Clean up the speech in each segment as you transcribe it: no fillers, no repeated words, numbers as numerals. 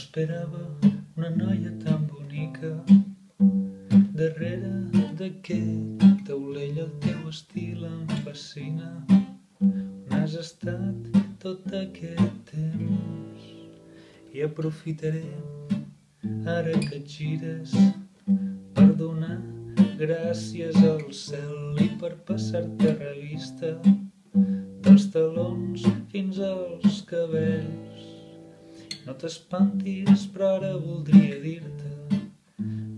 m'esperava una noia tan bonica. Darrere d'aquest taulell el teu estil em fascina. On has estat tot aquest temps? I aprofitaré, ara que et gires, per donar gràcies al cel i per passar-te revista dels talons fins als cabells. No t'espantis, però ara voldria dir-te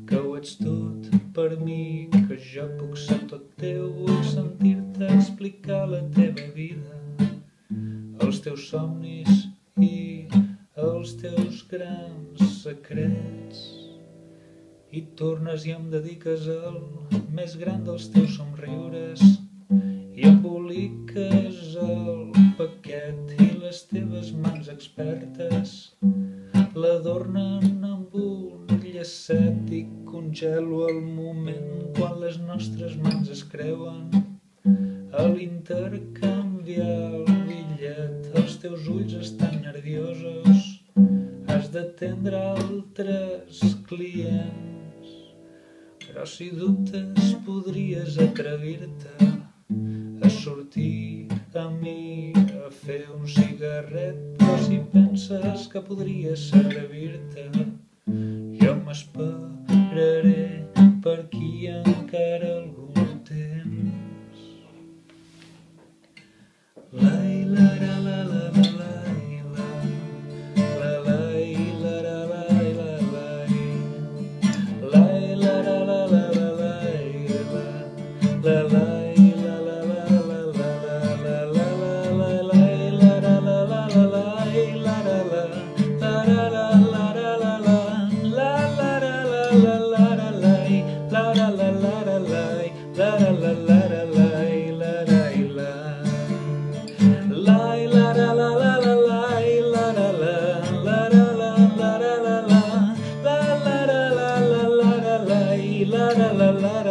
que ho ets tot per mi, que jo puc ser tot teu. Vull sentir-te explicar la teva vida, els teus somnis i els teus grans secrets. I tornes i em dediques el més gran dels teus somriures i emboliques el paquet i les teves mans expertes l'adornen amb un llacet i congelo el moment quan les nostres mans es creuen a l'intercanviar el bitllet. Els teus ulls estan nerviosos, has d'atendre altres clients, però si dubtes podries atrevir-te a sortir amb mi a fer un cigarret. Però si penses que podria servir-te, jo m'esperaré per aquí encara algun temps. Lai, la, la, la, la, la, lai, la, la, lai, la, la, lai, la, lai, lai, la, la, la, la, la, lai, la, la, lai.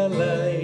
La